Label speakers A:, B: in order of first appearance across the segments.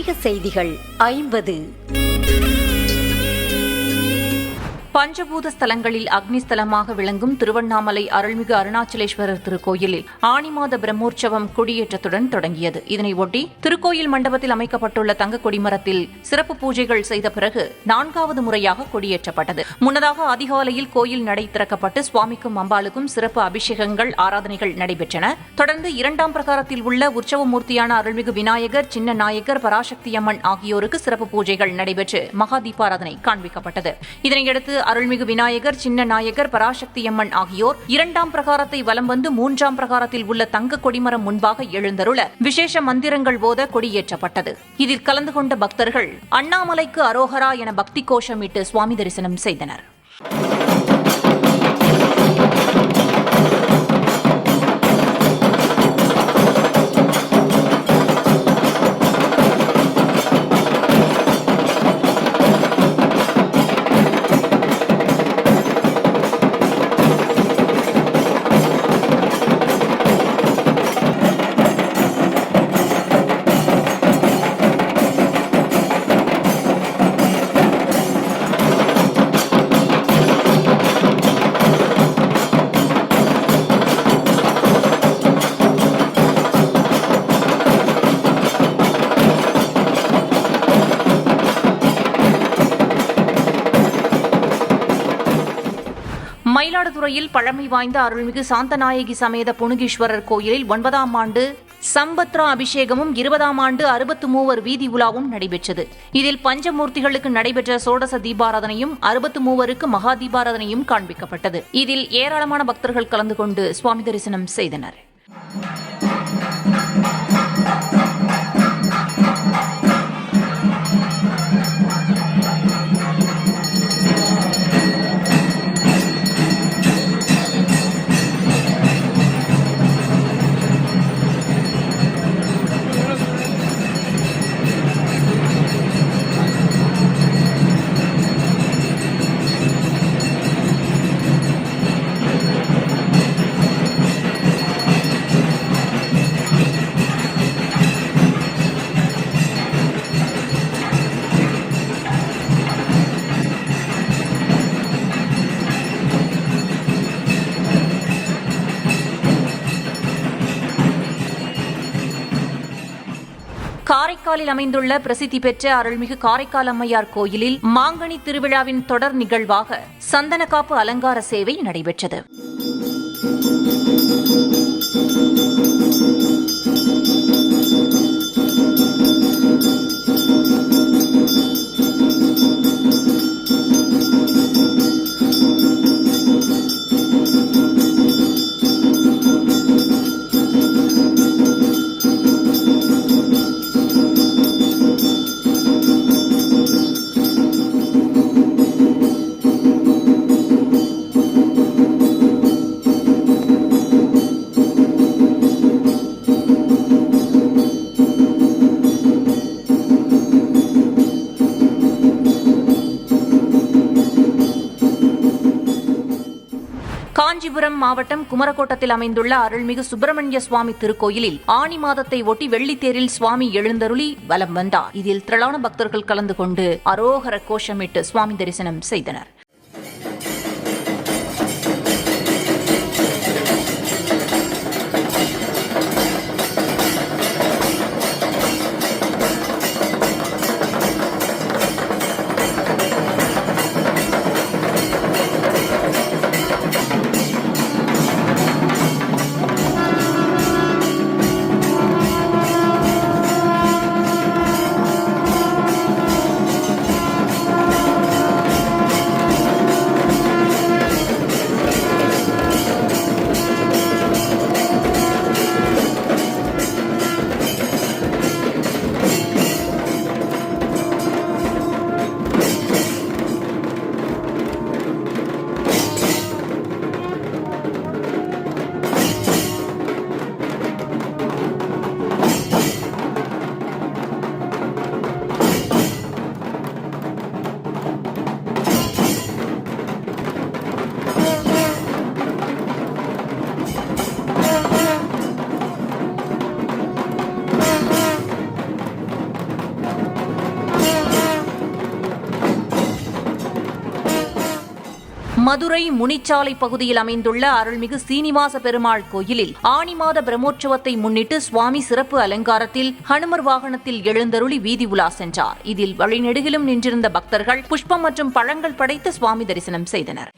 A: ஆன்மீக செய்திகள் 50.
B: பஞ்சபூத ஸ்தலங்களில் அக்னிஸ்தலமாக விளங்கும் திருவண்ணாமலை அருள்மிகு அருணாச்சலேஸ்வரர் திருக்கோயிலில் ஆனி மாத பிரம்மோற்சவம் கொடியேற்றத்துடன் தொடங்கியது. இதனையொட்டி திருக்கோயில் மண்டபத்தில் அமைக்கப்பட்டுள்ள தங்க கொடிமரத்தில் சிறப்பு பூஜைகள் செய்த பிறகு 4வது முறையாக கொடியேற்றப்பட்டது. முன்னதாக அதிகாலையில் கோயில் நடை திறக்கப்பட்டு சுவாமிக்கும் அம்பாளுக்கும் சிறப்பு அபிஷேகங்கள், ஆராதனைகள் நடைபெற்றன. தொடர்ந்து 2ஆம் பிரகாரத்தில் உள்ள உற்சவமூர்த்தியான அருள்மிகு விநாயகர், சின்ன நாயகர், பராசக்தி அம்மன் ஆகியோருக்கு சிறப்பு பூஜைகள் நடைபெற்று மகா தீபாராதனை காண்பிக்கப்பட்டது. இதனையடுத்து அருள்மிகு விநாயகர், சின்ன நாயகர், பராசக்தி அம்மன் ஆகியோர் 2ஆம் பிரகாரத்தை வலம் வந்து 3ஆம் பிரகாரத்தில் உள்ள தங்க கொடிமரம் முன்பாக எழுந்தருள விசேஷ மந்திரங்கள் ஓத கொடியேற்றப்பட்டது. இதில் கலந்து கொண்ட பக்தர்கள் அண்ணாமலைக்கு அரோகரா என பக்தி கோஷமிட்டு சுவாமி தரிசனம் செய்தனர். மயிலாடுதுறையில் பழமை வாய்ந்த அருள்மிகு சாந்தநாயகி சமேத புணுகீஸ்வரர் கோயிலில் 9ஆம் ஆண்டு சம்பத்ரா அபிஷேகமும் 20ஆம் ஆண்டு 63 வீதி உலாவும் நடைபெற்றது. இதில் பஞ்சமூர்த்திகளுக்கு நடைபெற்ற சோடச தீபாராதனையும் 63க்கு மகா தீபாராதனையும் காண்பிக்கப்பட்டது. இதில் ஏராளமான பக்தர்கள் கலந்து கொண்டு சுவாமி தரிசனம் செய்தனர். காரைக்காலில் அமைந்துள்ள பிரசித்தி பெற்ற அருள்மிகு காரைக்கால் அம்மையார் கோயிலில் மாங்கனி திருவிழாவின் தொடர் நிகழ்வாக சந்தனக்காப்பு அலங்கார சேவை நடைபெற்றது. காஞ்சிபுரம் மாவட்டம் குமரக்கோட்டத்தில் அமைந்துள்ள அருள்மிகு சுப்பிரமணிய சுவாமி திருக்கோயிலில் ஆனி மாதத்தை ஒட்டி வெள்ளித்தேரில் சுவாமி எழுந்தருளி வலம் வந்தார். இதில் திரளான பக்தர்கள் கலந்து கொண்டு அரோகர கோஷமிட்டு சுவாமி தரிசனம் செய்தனர். மதுரை முனிச்சாலை பகுதியில் அமைந்துள்ள அருள்மிகு சீனிவாச பெருமாள் கோயிலில் ஆனி மாத பிரம்மோற்சவத்தை முன்னிட்டு சுவாமி சிறப்பு அலங்காரத்தில் ஹனுமர் வாகனத்தில் எழுந்தருளி வீதி உலா சென்றார். இதில் வழிநெடுகிலும் நின்றிருந்த பக்தர்கள் புஷ்பம் மற்றும் பழங்கள் படைத்து சுவாமி தரிசனம் செய்தனர்.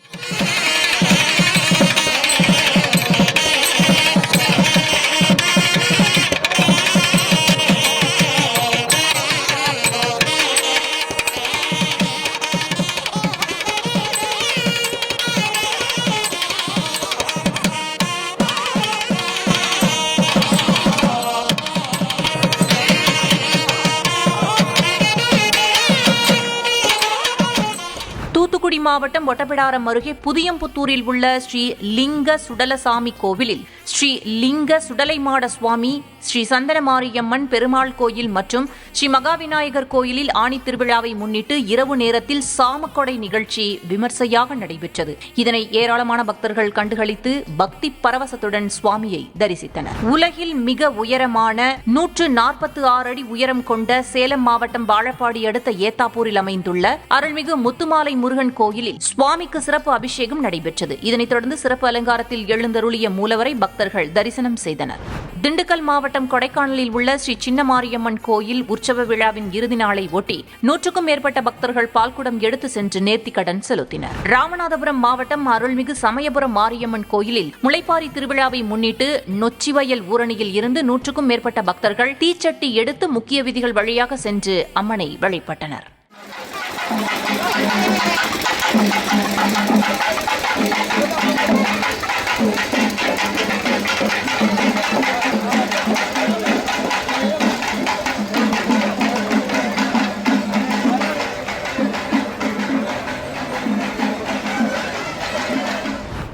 B: தூத்துக்குடி மாவட்டம் ஒட்டப்பிடாரம் அருகே புதியம்புத்தூரில் உள்ள ஸ்ரீ லிங்க சுடலசாமி கோவிலில் ஸ்ரீ லிங்க சுடலைமாட சுவாமி, ஸ்ரீ சந்தனமாரியம்மன் பெருமாள் கோயில் மற்றும் ஸ்ரீ மகாவிநாயகர் கோயிலில் ஆணி திருவிழாவை முன்னிட்டு இரவு நேரத்தில் சாமக்கொடை நிகழ்ச்சி விமர்சையாக நடைபெற்றது. இதனை ஏராளமான பக்தர்கள் கண்டுகளித்து பக்தி பரவசத்துடன் சுவாமியை தரிசித்தனர். உலகில் மிக உயரமான 146 அடி உயரம் கொண்ட சேலம் மாவட்டம் வாழப்பாடி அடுத்த ஏத்தாப்பூரில் அமைந்துள்ள அருள்மிகு முத்துமாலை முருகன் கோயிலில் சுவாமிக்கு சிறப்பு அபிஷேகம் நடைபெற்றது. இதனைத் தொடர்ந்து சிறப்பு அலங்காரத்தில் எழுந்தருளிய மூலவரை பக்தர்கள் தரிசனம் செய்தனர். திண்டுக்கல் மாவட்டம் கொடைக்கானலில் உள்ள ஸ்ரீ சின்னமாரியம்மன் கோயில் உற்சவ விழாவின் இறுதி நாளை ஒட்டி 100க்கும் மேற்பட்ட பக்தர்கள் பால்குடம் எடுத்து சென்று நேர்த்திக்கடன் செலுத்தினர். ராமநாதபுரம் மாவட்டம் அருள்மிகு சமயபுரம் மாரியம்மன் கோயிலில் முளைப்பாரி திருவிழாவை முன்னிட்டு நொச்சிவயல் ஊரணியில் இருந்து 100க்கும் மேற்பட்ட பக்தர்கள் தீச்சட்டி எடுத்து முக்கிய வீதிகள் வழியாக சென்று அம்மனை வழிபட்டனர்.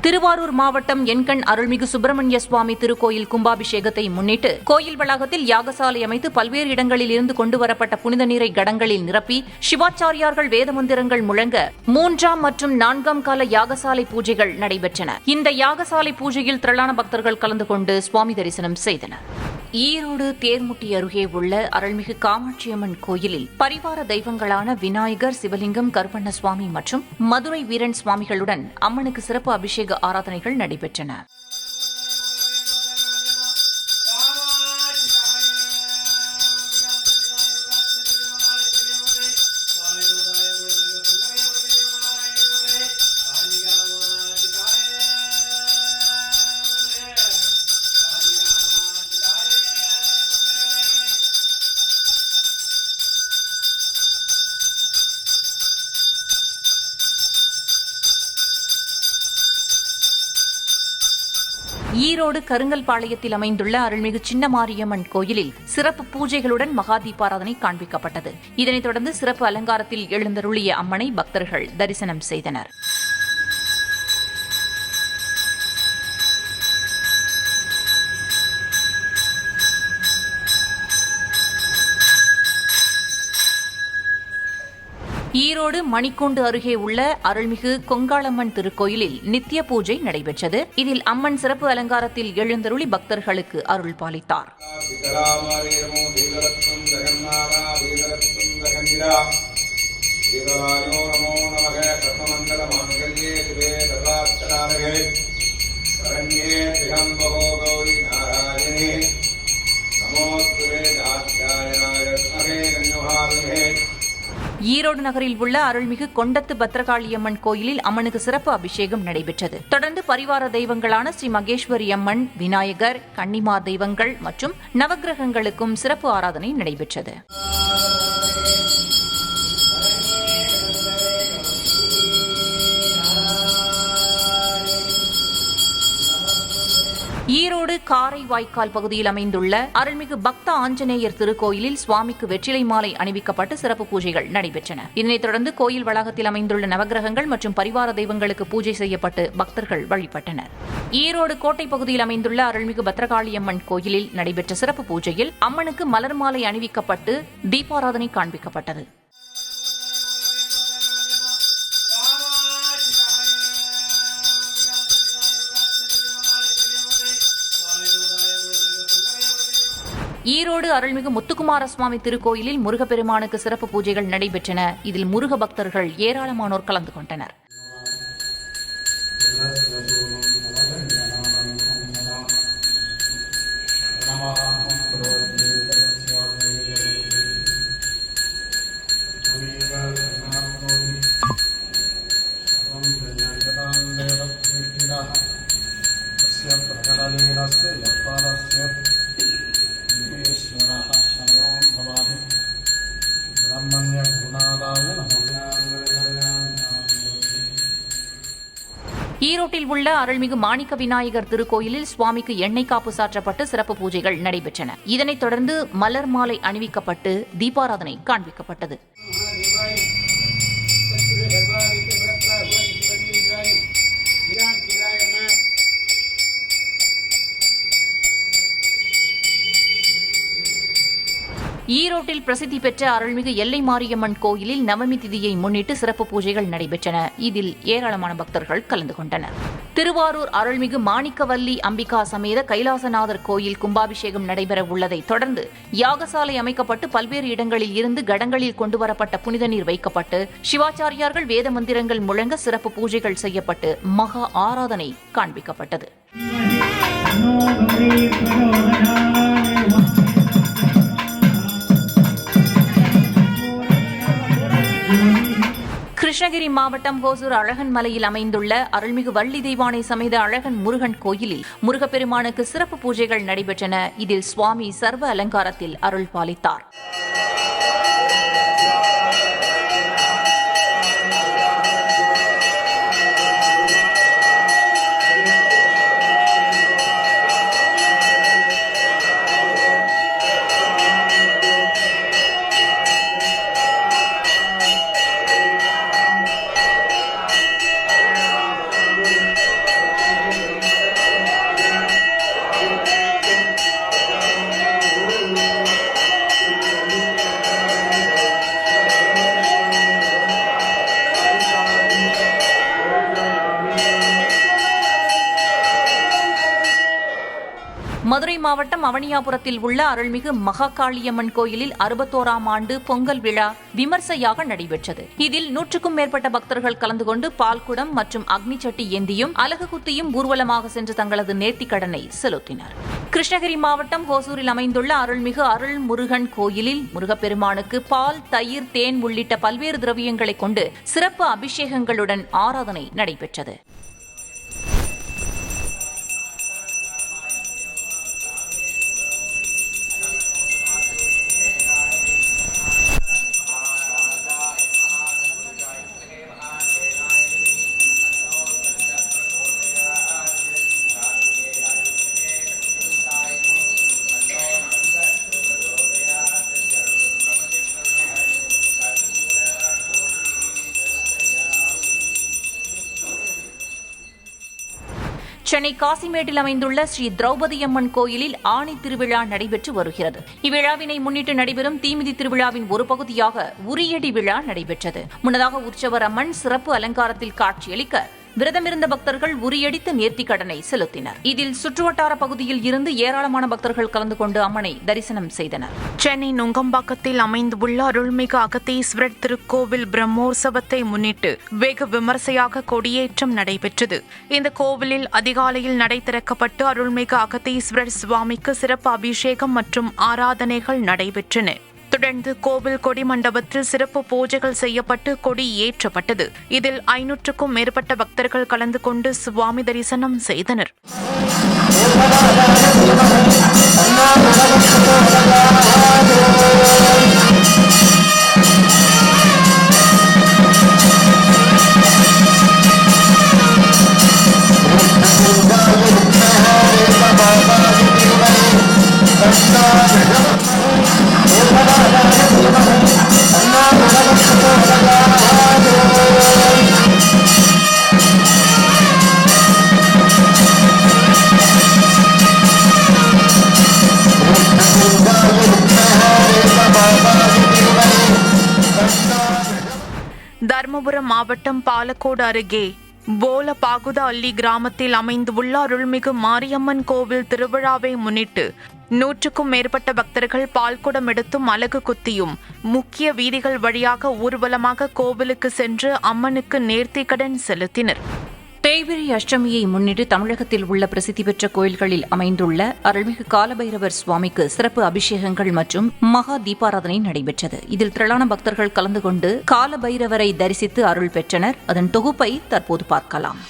B: திருவாரூர் மாவட்டம் எண்கண் அருள்மிகு சுப்பிரமணிய சுவாமி திருக்கோயில் கும்பாபிஷேகத்தை முன்னிட்டு கோயில் வளாகத்தில் யாகசாலை அமைத்து பல்வேறு இடங்களில் இருந்து கொண்டுவரப்பட்ட புனித நீரை கடங்களில் நிரப்பி சிவாச்சாரியார்கள் வேத மந்திரங்கள் முழங்க 3ஆம் மற்றும் 4ஆம் கால யாகசாலை பூஜைகள் நடைபெற்றன. இந்த யாகசாலை பூஜையில் திரளான பக்தர்கள் கலந்து கொண்டு சுவாமி தரிசனம் செய்தனர். ஈரோடு தேர்முட்டி அருகே உள்ள அருள்மிகு காமாட்சியம்மன் கோயிலில் பரிவார தெய்வங்களான விநாயகர், சிவலிங்கம், கருப்பண்ண சுவாமி மற்றும் மதுரை வீரன் சுவாமிகளுடன் அம்மனுக்கு சிறப்பு அபிஷேக ஆராதனைகள் நடைபெற்றன. ஈரோடு கருங்கல்பாளையத்தில் அமைந்துள்ள அருள்மிகு சின்னமாரியம்மன் கோயிலில் சிறப்பு பூஜைகளுடன் மகா தீபாராதனை காண்பிக்கப்பட்டது. இதனைத் தொடர்ந்து சிறப்பு அலங்காரத்தில் எழுந்தருளிய அம்மனை பக்தர்கள் தரிசனம் செய்தனர். ஈரோடு மணிக்கூண்டு அருகே உள்ள அருள்மிகு கொங்காளம்மன் திருக்கோயிலில் நித்திய பூஜை நடைபெற்றது. இதில் அம்மன் சிறப்பு அலங்காரத்தில் எழுந்தருளி பக்தர்களுக்கு அருள் பாலித்தார். ஈரோடு நகரில் உள்ள அருள்மிகு கொண்டத்து பத்ரகாளியம்மன் கோயிலில் அம்மனுக்கு சிறப்பு அபிஷேகம் நடைபெற்றது. தொடர்ந்து பரிவார தெய்வங்களான ஸ்ரீ மகேஸ்வரி அம்மன், விநாயகர், கன்னிமார் தெய்வங்கள் மற்றும் நவக்கிரகங்களுக்கும் சிறப்பு ஆராதனை நடைபெற்றது. ஈரோடு காரை வாய்க்கால் பகுதியில் அமைந்துள்ள அருள்மிகு பக்த ஆஞ்சநேயர் திருக்கோயிலில் சுவாமிக்கு வெற்றிலை மாலை அணிவிக்கப்பட்டு சிறப்பு பூஜைகள் நடைபெற்றன. இதனைத் தொடர்ந்து கோயில் வளாகத்தில் அமைந்துள்ள நவக்கிரகங்கள் மற்றும் பரிவார தெய்வங்களுக்கு பூஜை செய்யப்பட்டு பக்தர்கள் வழிபட்டனர். ஈரோடு கோட்டை பகுதியில் அமைந்துள்ள அருள்மிகு பத்ரகாளியம்மன் கோயிலில் நடைபெற்ற சிறப்பு பூஜையில் அம்மனுக்கு மலர் மாலை அணிவிக்கப்பட்டு தீபாராதனை காண்பிக்கப்பட்டது. ஈரோடு அருள்மிகு முத்துக்குமார சுவாமி திருக்கோயிலில் முருகப்பெருமானுக்கு சிறப்பு பூஜைகள் நடைபெற்றன. இதில் முருக பக்தர்கள் ஏராளமானோர் கலந்து கொண்டனர். ஈரோட்டில் உள்ள அருள்மிகு மாணிக்க விநாயகர் திருக்கோயிலில் சுவாமிக்கு எண்ணெய் காப்பு சாற்றப்பட்டு சிறப்பு பூஜைகள் நடைபெற்றன. இதனைத் தொடர்ந்து மலர் மாலை அணிவிக்கப்பட்டு தீபாராதனை காண்பிக்கப்பட்டது. ஈரோட்டில் பிரசித்தி பெற்ற அருள்மிகு எல்லை மாரியம்மன் கோயிலில் நவமி திதியை முன்னிட்டு சிறப்பு பூஜைகள் நடைபெற்றன. இதில் ஏராளமான பக்தர்கள் கலந்து கொண்டனர். திருவாரூர் அருள்மிகு மாணிக்கவல்லி அம்பிகா சமேத கைலாசநாதர் கோயில் கும்பாபிஷேகம் நடைபெற உள்ளதை தொடர்ந்து யாகசாலை அமைக்கப்பட்டு பல்வேறு இடங்களில் இருந்து கடங்களில் கொண்டுவரப்பட்ட புனித நீர் வைக்கப்பட்டு சிவாச்சாரியார்கள் வேத மந்திரங்கள் முழங்க சிறப்பு பூஜைகள் செய்யப்பட்டு மகா ஆராதனை காண்பிக்கப்பட்டது. கிருஷ்ணகிரி மாவட்டம் ஹோசூர் அழகன் மலையில் அமைந்துள்ள அருள்மிகு வள்ளி தெய்வானை சமேத அழகன் முருகன் கோயிலில் முருகப்பெருமானுக்கு சிறப்பு பூஜைகள் நடைபெற்றன. இதில் சுவாமி சர்வ அலங்காரத்தில் அருள் பாலித்தார். மதுரை மாவட்டம் அவனியாபுரத்தில் உள்ள அருள்மிகு மகாகாளியம்மன் கோயிலில் 61ஆம் ஆண்டு பொங்கல் விழா விமர்சையாக நடைபெற்றது. இதில் 100க்கும் மேற்பட்ட பக்தர்கள் கலந்து கொண்டு பால்குடம் மற்றும் அக்னி சட்டி ஏந்தியும் அலகு குத்தியும் ஊர்வலமாக சென்று தங்களது நேர்த்திக் கடனை செலுத்தினர். கிருஷ்ணகிரி மாவட்டம் ஹோசூரில் அமைந்துள்ள அருள்மிகு அருள் முருகன் கோயிலில் முருகப்பெருமானுக்கு பால், தயிர், தேன் உள்ளிட்ட பல்வேறு திரவியங்களை கொண்டு சிறப்பு அபிஷேகங்களுடன் ஆராதனை நடைபெற்றது. சென்னை காசிமேட்டில் அமைந்துள்ள ஸ்ரீ திரௌபதியம்மன் கோயிலில் ஆணி திருவிழா நடைபெற்று வருகிறது. இவ்விழாவினை முன்னிட்டு நடைபெறும் தீமிதி திருவிழாவின் ஒரு பகுதியாக உரியடி விழா நடைபெற்றது. முன்னதாக உற்சவர் அம்மன் சிறப்பு அலங்காரத்தில் காட்சியளிக்க விரதமிருந்த பக்தர்கள் உரியடித்து நேர்த்திக் கடனை செலுத்தினர். இதில் சுற்றுவட்டார பகுதியில் இருந்து ஏராளமான பக்தர்கள் கலந்து கொண்டு அம்மனை தரிசனம் செய்தனர்.
C: சென்னை நுங்கம்பாக்கத்தில் அமைந்துள்ள அருள்மிகு அகத்தீஸ்வரர் திருக்கோவில் பிரம்மோற்சவத்தை முன்னிட்டு வெகு விமர்சையாக கொடியேற்றம் நடைபெற்றது. இந்த கோவிலில் அதிகாலையில் நடை திறக்கப்பட்டு அருள்மிகு அகத்தீஸ்வரர் சுவாமிக்கு சிறப்பு அபிஷேகம் மற்றும் ஆராதனைகள் நடைபெற்றன. தொடர்ந்து கோவில் கொடி மண்டபத்தில் சிறப்பு பூஜைகள் செய்யப்பட்டு கொடி ஏற்றப்பட்டது. இதில் 500க்கும் மேற்பட்ட பக்தர்கள் கலந்து கொண்டு சுவாமி தரிசனம் செய்தனர். தர்மபுரம் மாவட்டம் பாலக்கோடு அருகே போலபாகுதா அள்ளி கிராமத்தில் அமைந்துள்ள அருள்மிகு மாரியம்மன் கோவில் திருவிழாவை முன்னிட்டு 100க்கும் மேற்பட்ட பக்தர்கள் பால்குடம் எடுத்தும் அலகு குத்தியும் முக்கிய வீதிகள் வழியாக ஊர்வலமாக கோவிலுக்கு சென்று அம்மனுக்கு நேர்த்திக்கடன் செலுத்தினர்.
B: தேய்பிறை அஷ்டமியை முன்னிட்டு தமிழகத்தில் உள்ள பிரசித்தி பெற்ற கோயில்களில் அமைந்துள்ள அருள்மிகு காலபைரவர் சுவாமிக்கு சிறப்பு அபிஷேகங்கள் மற்றும் மகா தீபாராதனை நடைபெற்றது. இதில் திரளான பக்தர்கள் கலந்து கொண்டு காலபைரவரை தரிசித்து அருள் பெற்றனர். அதன் தொகுப்பை தற்போது பார்க்கலாம்.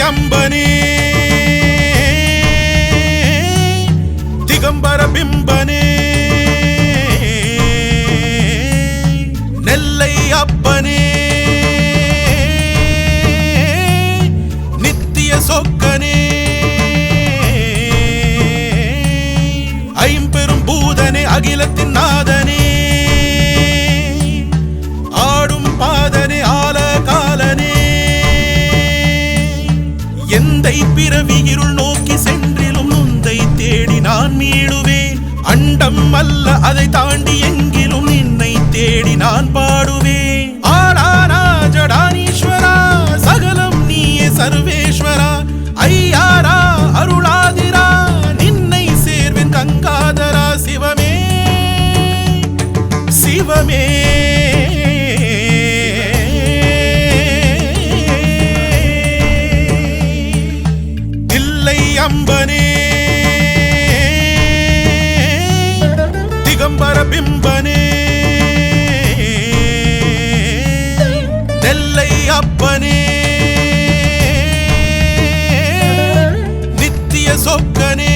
D: அம்பனே திகம்பர பிம்பனே நெல்லை அப்பனே நித்திய சொக்கனே ஐம்பெரும் பூதனே அகிலத்தின் நாதனே ஆடும் பாதனே ஆல காலனே எந்தை பிறவி இருள் நோக்கி சென்றிலும் நுந்தை தேடி நான் மீடுவேன். அண்டம் அல்ல அதை தாண்டி எங்கிலும் நின்னை தேடி நான் பாடுவேன். ஆடானா ஜடானீஸ்வரா சகலம் நீயே சர்வேஸ்வரா ஐயாரா அருளாதிரா நின்னை சேர்வேன் கங்காதரா சிவமே சிவமே அம்பனே திகம்பர பிம்பனே நெல்லை அப்பனே நித்திய சொக்கனே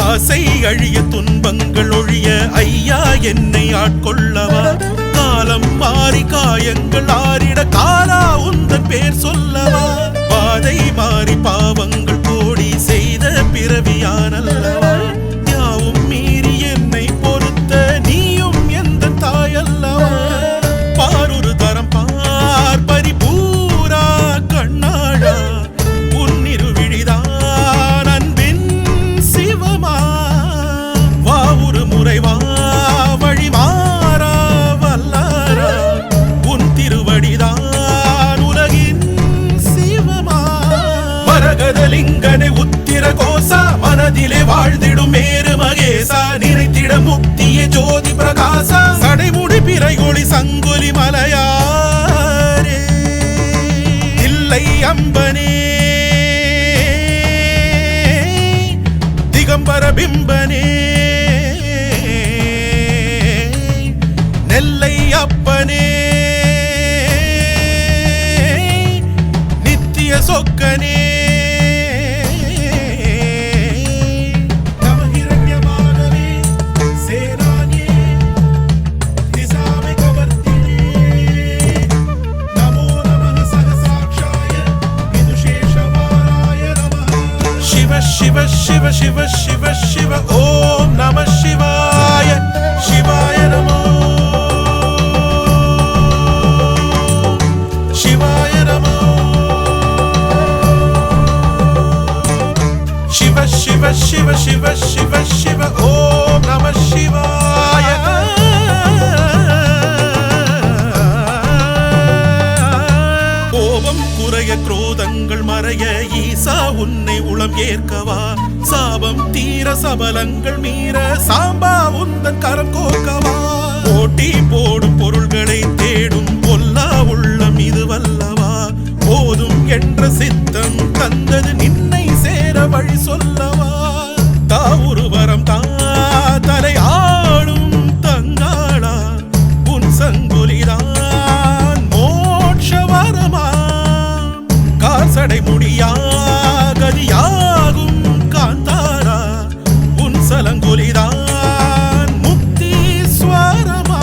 D: ஆசை அழிய துன்பங்கள் ஒழிய ஐயா என்னை ஆட்கொள்ளவா காலம் மாறி காயங்கள் ஆறிட காலா உந்தன் பேர் சொல்லவா பாதை மாறி பாவங்கள் கோடி செய்த பிறவியானல்லவா யாவும் மீறி என்னை பொறுத்த நீயும் எந்த தாயல்லவா பாரொரு தரம் பார் பரிபூரா கண்ணாழா உன்னிரு விழிதான் அன்பின் சிவமா வா ஒரு முறைவா வழி மாறா வல்லாரா உன் திருவடிதான் உலகின் சிவமா மரகதலிங்கனை உத்திர கோசா மனதிலே வாழ்ந்திடும் மேரு மகேசா நினைத்திட முக்தியே ஜோதி பிரகாசா சடைமுடி பிறைகொளி சங்கொலி மலையாரே இல்லை அம்பனே திகம்பர பிம்பனே நெல்லை அப்பனே நித்திய சொக்கனே शिव शिव शिव शिव शिव ओम नमः शिवाय शिवाय नमो शिवाय नमो शिव शिव शिव शिव शिव शिव ओम नमः शिवाय கோபம் குறைய குரோதங்கள் மறைய ஈசா உன்னை உளம் ஏற்கவா சாபம் தீர சபலங்கள் மீற சாம்பா உந்தன் கரம் கோக்கவா போட்டி போடும் பொருள்களை தேடும் பொல்லா உள்ளம் இது வல்லவா போதும் என்ற என்ற சித்தம் தந்தது நின்னை சேர வழி சொல்லவா தாவுருவரம் தலை ஆளும் தங்காளா உன் சங்குலிதான் மோட்சவரமா காசடை முடியா கதியாகும் காந்தாரா உன் சலங்குலிதான் முக்தீஸ்வரமா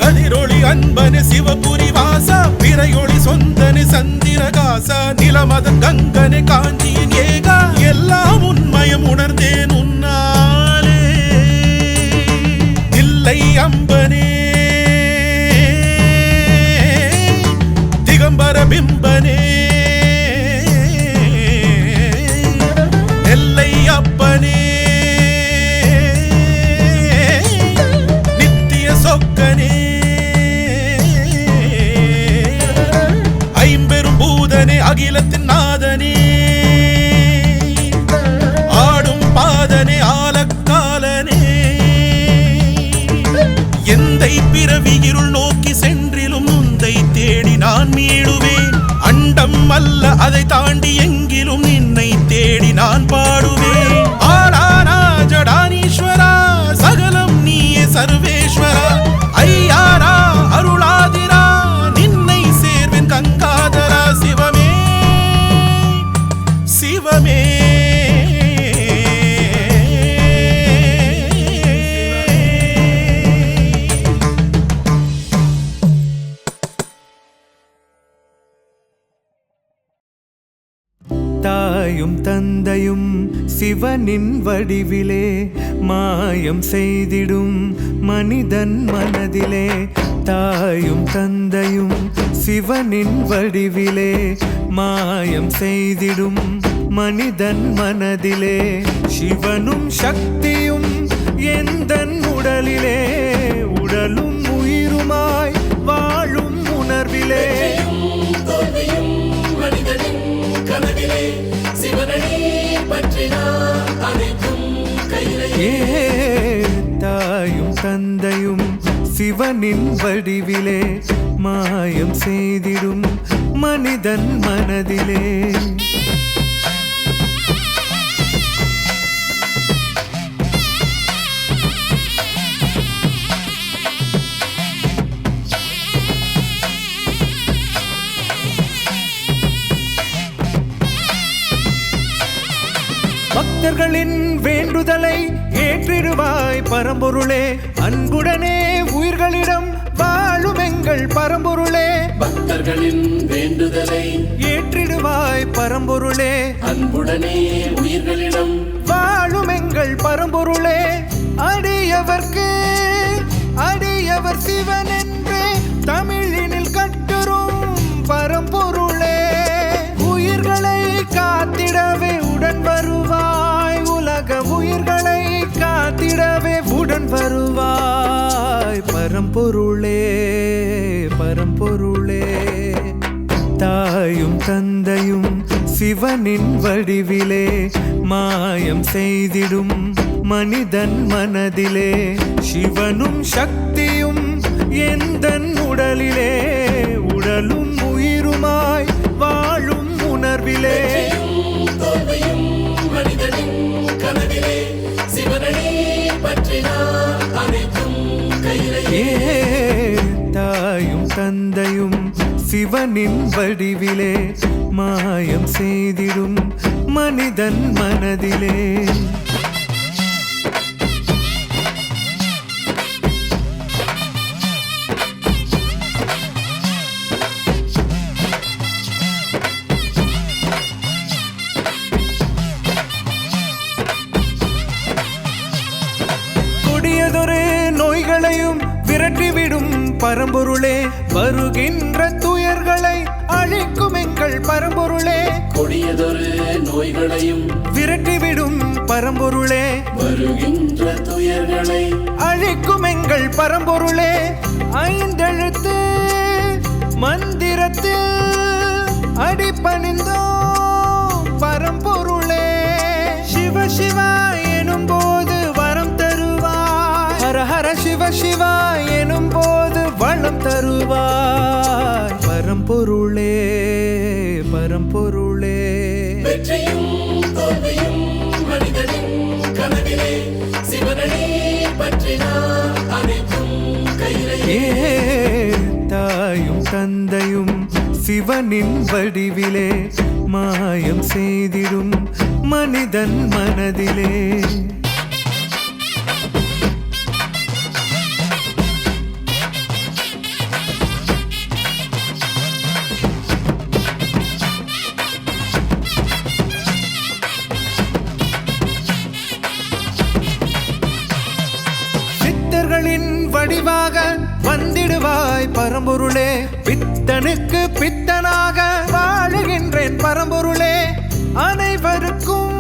D: கதிரொளி அன்பனு சிவபுரி வாசா பிறையொளி சொந்தனு சந்திரகாசா நிலமத கங்கனு காஞ்சியின் ஏகா எல்லாம் உண்மயம் உணர்ந்தேன் உன்னாலே இல்லை அம்பனே திகம்பர பிம்பனே நெல்லை அப்பனே நித்திய சொக்கனே ஐம்பெரும் பூதனே அகிலத்தின் நாதனே ஆடும் பாதனே ஆலக்காலனே எந்தை பிறவி இருள் நோக்கி சென்றிலும் உந்தை தேடி நான் மீளுவேன் அண்டம் அல்ல அதை தாண்டி எங்கிலும் நின்னை தேடி நான் பாடுவேன் ஆடானா ஜடானீஸ்வரா சகலம் நீயே சர்வேஸ்வரா ஐயாரா அருளாதிரா நின்னை சேர்வேன் கங்காதரா சிவமே சிவமே
E: தாயும் தந்தையும் சிவனின் வடிவிலே மாயம் செய்திடும் மனிதன் மனதிலே தாயும் தந்தையும் சிவனின் வடிவிலே மாயம் செய்திடும் மனிதன் மனதிலே சிவனும் சக்தியும் எந்தன் உடலிலே உடலும் உயிருமாய் வாழும் உணர்விலே தாயும் தந்தையும் சிவனின் வடிவிலே மாயம் செய்திடும் மனிதன் மனதிலே பக்தர்களின் வேண்டுதலை ஏற்றிடுவாய் பரம்பொருளே அன்புடனே உயிர்களிடம் வாழும் எங்கள் பரம்பொருளே
F: பக்தர்களின் வேண்டுதலை
E: ஏற்றிடுவாய் பரம்பொருளே
F: அன்புடனே உயிர்களிடம்
E: வாழும் எங்கள் பரம்பொருளே அடியவர்க்கு அடியவர் சிவன் என்றே தமிழினில் கட்டுரும் பரம்பொருளே உயிர்களை காத்திடவே உடன் வருவாய் உலக உயிர்களை காத்திடவே உடன் வருவாய் பரம்பொருளே பரம்பொருளே தாயும் தந்தையும் சிவனின் வடிவிலே மாயம் செய்திடும் மனிதன் மனதிலே சிவனும் சக்தியும் எந்தன் உடலிலே உடலும் உயிருமாய் வாழும் உணர்விலே தாயும் தந்தையும் சிவனின் வடிவிலே மாயம் செய்திடும் மனிதன் மனதிலே கொடியதொரு நோய்களையும் விரட்டிவிடும் பரம்பொருளே வருகின்ற துயர்களை அழிக்கும் எங்கள் பரம்பொருளே
F: கொடியதொரு நோய்களையும்
E: விரட்டிவிடும் பரம்பொருளே
F: வருகின்ற துயர்களை
E: அழிக்கும் எங்கள் பரம்பொருளே ஐந்தெழுத்து மந்திரத்தில் அடிபணிந்தோம் பரம்பொருளே சிவ சிவா எனும் போது வரம் தருவாய் ஹர ஹர சிவ சிவா எனும் போது வளம் தருவாய் பரம்பொருளே பரம்பொருளே
F: கனவிலே சிவனடி பற்றினார் அனைத்தும் கையிலே.
E: தாயும் தந்தையும் சிவனின் வடிவிலே மாயம் செய்திடும் மனிதன் மனதிலே. சித்தர்களின் வடிவாக வந்திடுவாய் பரம்பொருளே, பித்தனுக்கு பித்தனாக வாழுகின்றேன் பரம்பொருளே. அனைவருக்கும்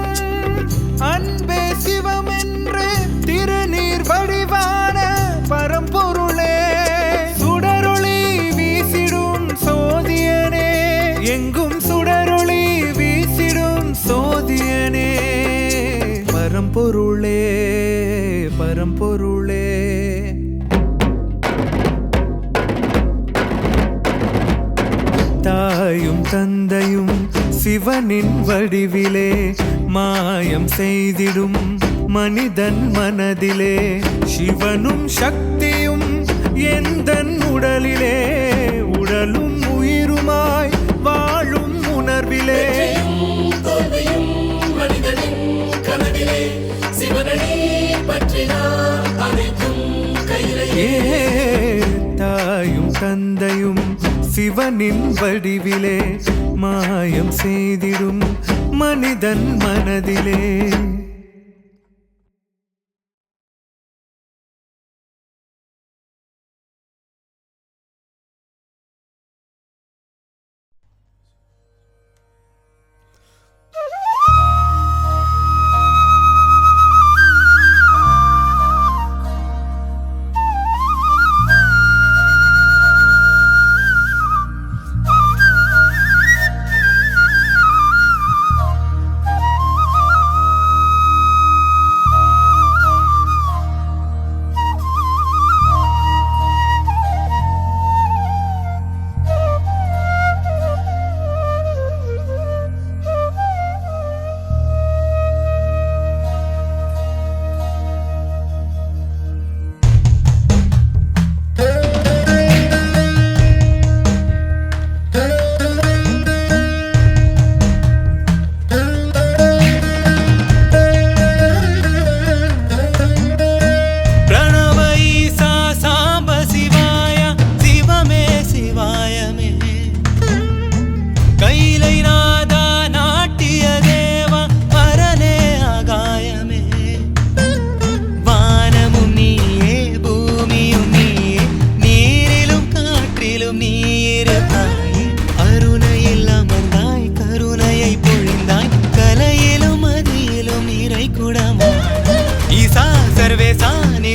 E: அன்பே சிவம் என்று திருநீர் வடிவான பரம்பொருளே. சுடரொளி வீசிடும் சோதியனே, எங்கும் சுடரொளி வீசிடும் சோதியனே. பரம்பொருளே பரம்பொருளே. தாயும் தந்தையும் சிவனின் வடிவிலே மாயம் செய்திடும் மனிதன் மனதிலே. சிவனும் சக்தியும் எந்தன் உடலிலே, உடலும் உயிருமாய் வாழும் உணர்விலே.
F: தோல்வியும் மனிதனின் கனவிலே சிவனடி பற்றினார் அனைத்தும் கையிலே.
E: தாயும் தந்தையும் சிவனின் வடிவிலே மாயம் செய்திடும் மனிதன் மனதிலே.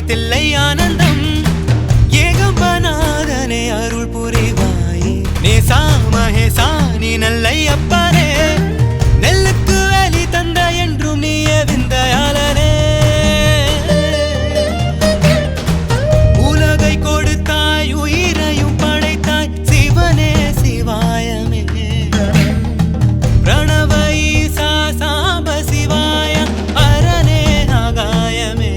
G: தில்லை ஆனந்தம் ஏகம்பநாதனே அருள் புரிவாயே. நேசா மகேசா நீ நல்லை அப்பனே, நெல்லுக்கு வேலி தந்த என்றும் நீயே விந்தையாளனே. உலகை கொடுத்தாய் உயிரையும் படைத்தாய் சிவனே சிவாயமே. பிரணவ ஈசா சாம்ப சிவாய அரணே ஆகாயமே.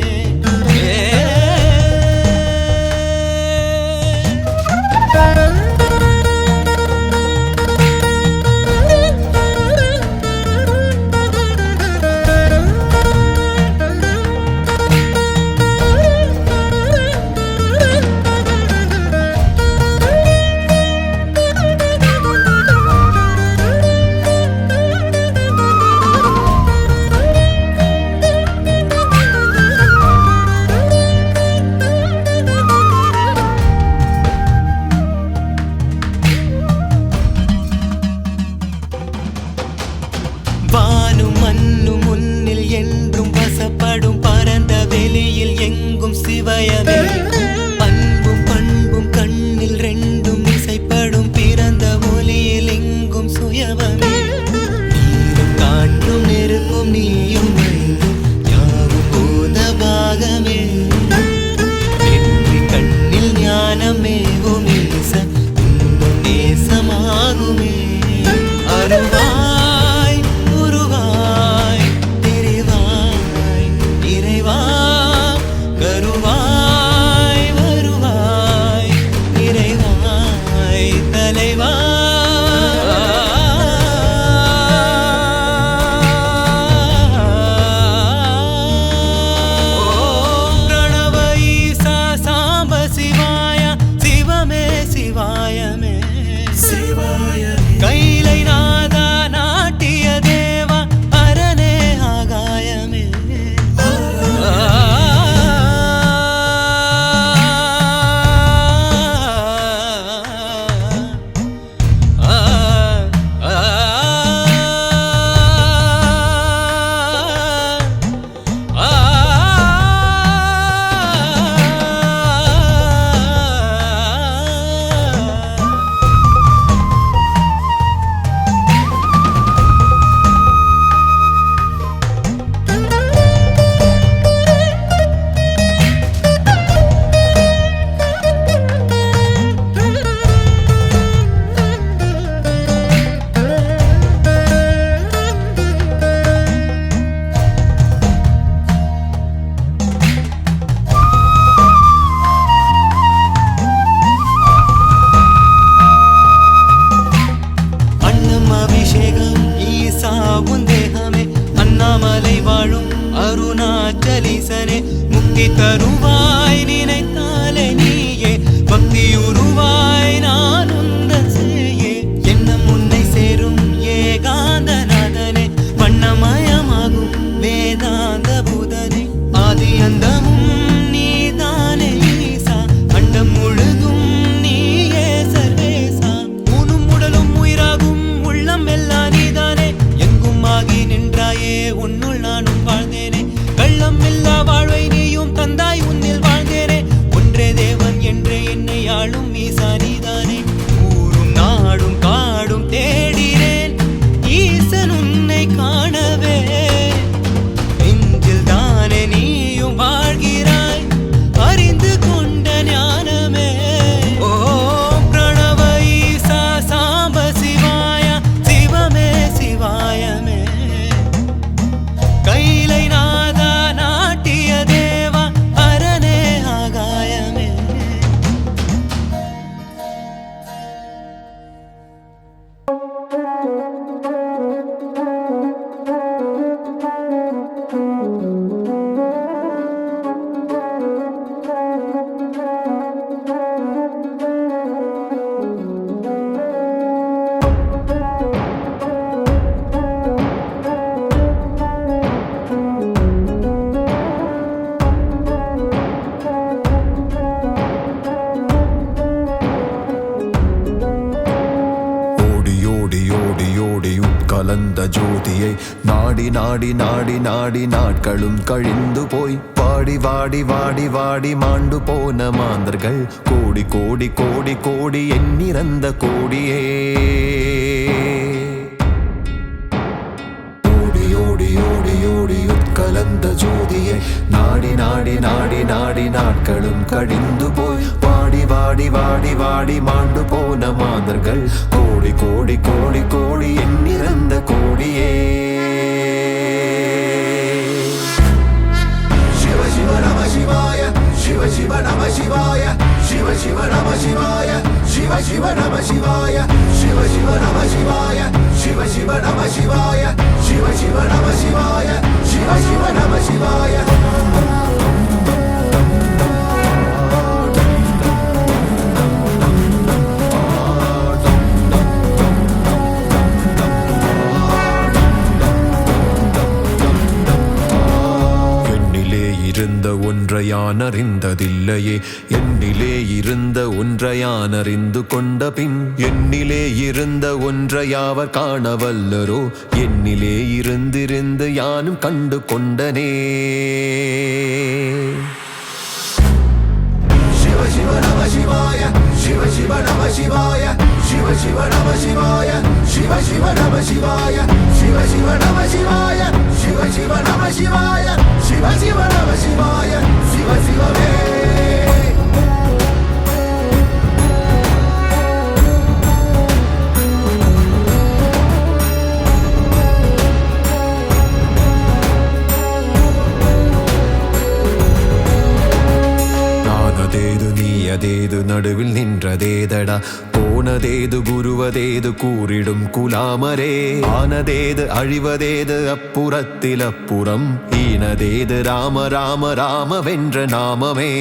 G: ஈசனே முக்தி தருவாய் நினைத்தாலே நீயே பக்தியுருவாய் நான் உந்தன் சேயே எண்ணம் உன்னை சேரும் ஏகாந்தநாதனே வண்ணமயமாகும் வேதாந்த புதனே ஆதி அந்தமும் நீதானே ஈசா அண்டம் முழுதும் நீயே சர்வேசா ஊனும் உடலும் உயிராகும் உள்ளம் எல்லாம் நீதானே எங்கும் ஆகி நின்றாயே உன்னுள் நானும் வாழ்ந்தேனே வெள்ளம் இல்லா வாழ்வை நீயும் தந்தாய் உன்னில் வாழ்ந்தேனே ஒன்றே தேவன் என்றே என்னை ஆளும் ஈசா நீதானே ஊரும் நாடும் காடும் தேடினேன் ஈசன் உன்னை காணவே நெஞ்சில் தானே நீயும் வாழ்கிறாய் அறிந்து கொண்ட ஞானமே ஓ பிரணவ ஈசா சாம்ப சிவாய சிவமே சிவாயமே கைலை நாதா நாட்டிய தேவா அரணே ஆகாயமே
H: ஓடி ஓடி ஓடி ஓடி உட்கலந்த ஜோதியை நாடி நாடி நாடி நாடி நாட்களும் கழிந்து போய் பாடி வாடி வாடி வாடி மாண்டு போன மாந்தர்கள் கோடி கோடி கோடி கோடி எண்ணிறந்த கோடியே ஓடி ஓடி ஓடி ஓடி உட்கலந்த ஜோதியை நாடி நாடி நாடி நாடி நாட்களும் கழிந்து போய் வாடி வாடி வாடி வாடி மாண்டு போன மாந்தர்கள் கோடி கோடி கோடி கோடி எண்ணிறந்த கோடியே சிவ சிவ நம சிவாய சிவ சிவ நம சிவாய சிவ சிவ நம சிவாய சிவ சிவ நம சிவாய சிவ சிவ நம சிவாய சிவ சிவ நம சிவாய சிவ சிவ நம சிவாய சிவ சிவ நம சிவாய இருந்த ஒன்றை யான் அறிந்ததில்லையே என்னிலே இருந்த ஒன்றை யான் அறிந்து கொண்ட பின் என்னிலே இருந்த ஒன்றை யாவர் காணவல்லரோ என்னிலே இருந்திருந்து யானும் கண்டு கொண்டனே சிவ சிவ நம சிவாய சிவ சிவ நம சிவாய சிவ சிவ நம சிவாய சிவ சிவ நம சிவாய சிவ சிவ நம சிவாய சிவ சிவ நம சிவாய சிவ சிவ நம சிவாய சிவ சிவமே நானதேது நீயதேது நடுவில் நின்றதேதடா போனதேது குருவதேது கூறிடும் குலாமரே ஆனதேது அழிவதேது அப்புறத்தில் அப்புறம் ஈனதேது ராம ராம ராம வென்ற நாமமே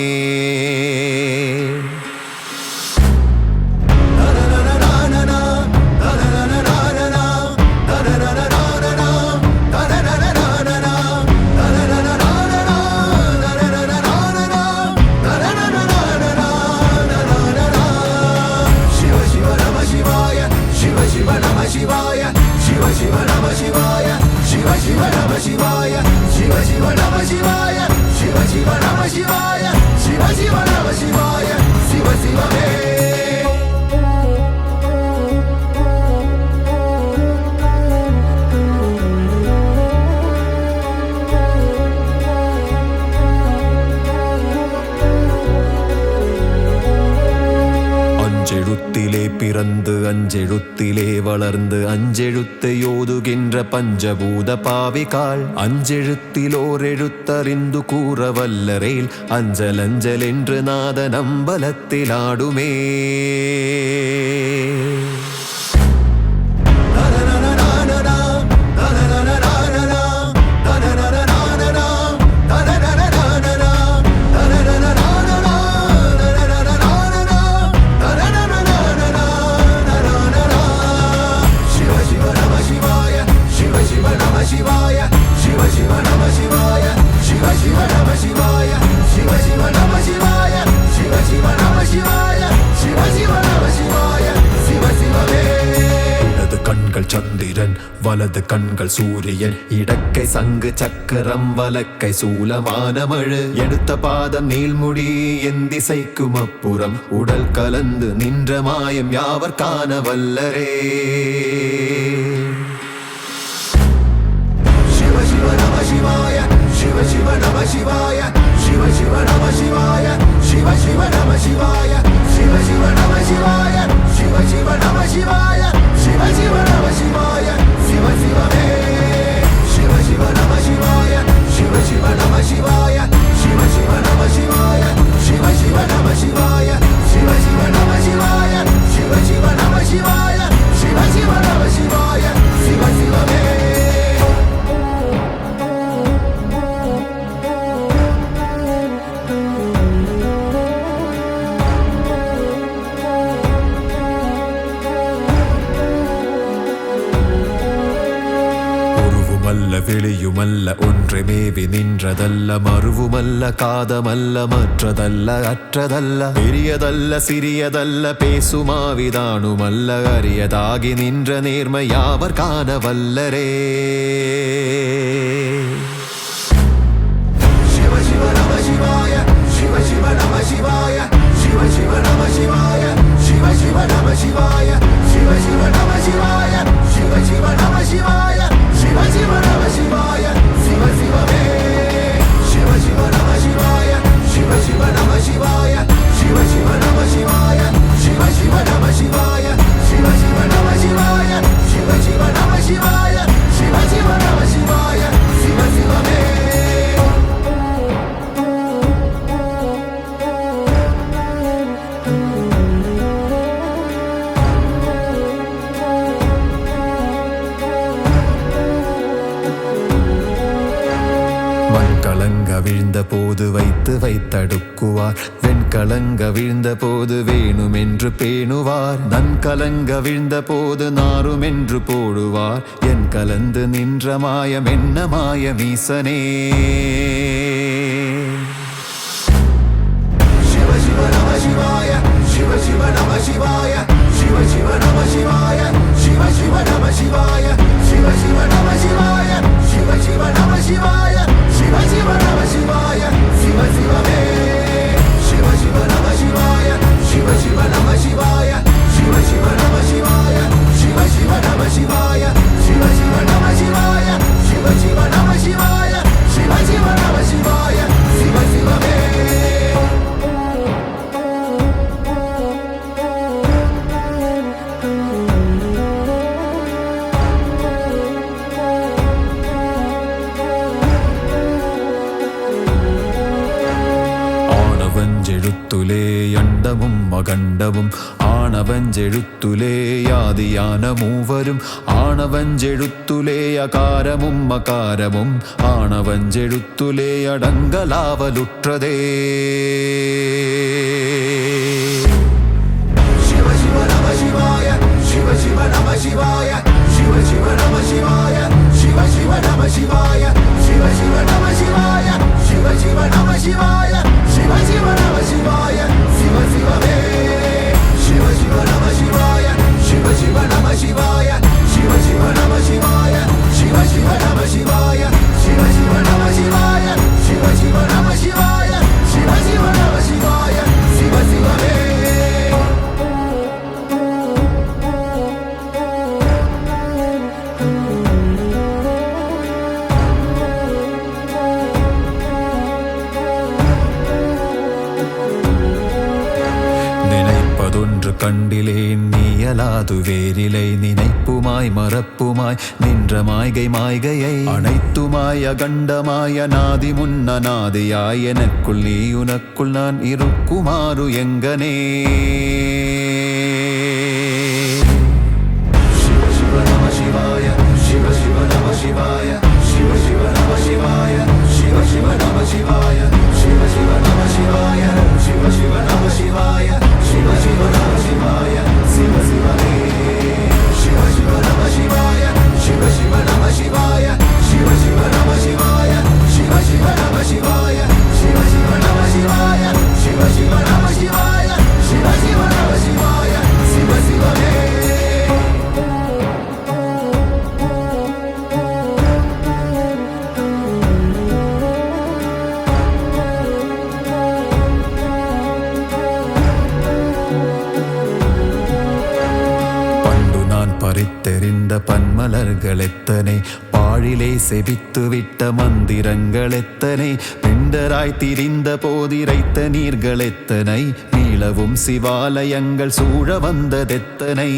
H: அஞ்செழுத்திலே பிறந்து அஞ்செழுத்திலே வளர்ந்து அஞ்செழுத்தை ஓதுகின்ற பஞ்சபூத பாவிகாள் அஞ்செழுத்திலோர் எழுத்தறிந்து கூற வல்லரேல் அஞ்சல் அஞ்சல் என்று நாத நம்பலத்தில் ஆடுமே வலது கண்கள் சூரியன், இடக்கை சங்கு சக்கரம், வலக்கை சூலமானமழு, எடுத்த பாதம் நீள்முடி என் திசைக்கும் அப்புறம், உடல் கலந்து நின்ற மாயம் யாவர் காண வல்லரே. சிவ சிவ நம சிவாய, சிவ சிவ நம சிவாய, சிவ சிவ நம சிவாய, சிவ சிவ நம சிவாய, சிவ சிவ நம சிவாய, சிவ சிவ நம சிவாய, சிவ சிவ நம சிவாய, சிவ சிவமே. சிவ சிவ நம சிவாய, சிவ சிவ நம சிவாய, சிவ சிவ நம சிவாய, சிவ சிவ நம சிவாய, சிவ சிவ நம சிவாய, சிவ சிவ நம சிவாய, சிவ சிவ நம சிவாய, சிவ சிவமே. வெளியுமல்ல ஒன்றை மேவி நின்றதல்ல, மறுவுமல்ல காதமல்ல மற்றதல்ல அற்றதல்ல, பெரியதல்ல சிறியதல்ல பேசுமாவிதானுமல்ல, அரியதாகி நின்ற நேர்மை யாவர் காண வல்லரே. சிவ சிவ நம சிவாய, சிவ சிவ நம சிவாய, சிவ சிவ நம சிவாய, சிவ சிவ நம சிவாய, சிவ சிவ நம சிவாய, சிவ சிவ நம சிவாய, சிவ சிவ நம சிவாய, சிவ சிவமே. சிவ சிவ நம சிவாய, சிவ சிவ நம சிவாய, சிவ சிவ நம சிவாய, சிவ சிவ நம சிவாய, சிவ சிவ நம சிவாய, சிவ சிவ நம சிவாய, சிவ சிவ நம சிவாய, சிவ சிவமே. கலங்க விழுந்த போது வைத்து வைத்தடுக்குவார், வெண்கலங்க விழுந்த போது வேணுமென்று பேணுவார், நன் கலங்க விழுந்த போது நாருமென்று போடுவார், என் கலந்து நின்ற மாயம் என்ன மாயமீசனே. சிவ சிவ நம சிவாய, சிவ சிவ நம சிவாய, சிவ சிவ நம சிவாய, சிவ சிவ நம சிவாய, சிவ சிவ நம சிவாய, சிவ சிவ நம சிவாய, சிவ சிவ நம சிவாய, சிவ சிவமே. சிவ சிவ நம சிவாய, சிவ சிவ நம சிவாய, சிவ சிவ நம சிவாய, சிவ சிவ நம சிவாய, சிவ சிவ நம சிவாய, சிவ சிவ நம சிவாய, சிவ சிவ நம சிவாய, சிவ சிவமே. ஆனவஞ்செழுத்துலே அண்டமும் அகண்டமும், ஆனவஞ்செழுத்துலே யாதியான மூவரும், ஆனவஞ்செழுத்துலே அகாரமும் அகாரமும், ஆனவஞ்செழுத்துலே அடங்கலாவலுற்றதே. சிவ சிவ நம சிவாய, சிவ சிவ நம சிவாய, சிவ சிவ நம சிவாய, சிவ சிவ நம சிவாய, சிவ சிவ நம சிவாய, சிவ சிவ நம சிவாய, சிவ சிவ நம சிவாய, சிவ சிவமே. சிவ சிவ நம சிவாய, சிவ சிவ நம சிவாய, சிவ சிவ நம சிவாய, சிவ சிவ நம சிவாய, சிவ சிவ நம சிவாய, சிவ சிவ நம சிவாய, சிவ சிவ நம சிவாய, சிவ சிவமே. நினைப்பதொன்று கண்டிலேன் நீயலாது வேறிலை, நினைப்புமாய் மறப்புமாய் நின்ற மாய்கை மாய்கையை, அனைத்துமாய் அகண்டமாய் அநாதி முன்னநாதியாய், எனக்குள் நீ உனக்குள் நான் இருக்குமாறு எங்கனே. சிவ சிவ நம சிவாய, சிவ சிவ நம சிவாய, சிவ சிவ நம சிவாய, சிவ சிவ நம சிவாய, சிவ சிவ நம சிவாய, சிவ சிவ நம சிவாய, சிவ சிவ நம சிவாய, சிவ சிவமே. சிவ சிவ நம சிவாய, சிவ சிவ நம சிவாய, சிவ சிவ நம சிவாய, சிவ சிவ நம சிவாய, சிவ சிவ நம சிவாய, சிவ சிவ நம சிவாய, சிவ சிவ நம சிவாய, சிவ சிவமே. பறித்தெறிந்த பன்மலர்கள் எத்தனை, பாழிலே செபித்து விட்ட மந்திரங்கள் எத்தனை, பிண்டராய் திரிந்த போதிரைத்த நீர்கள் எத்தனை, நீளவும் சிவாலயங்கள் சூழ வந்ததெத்தனை.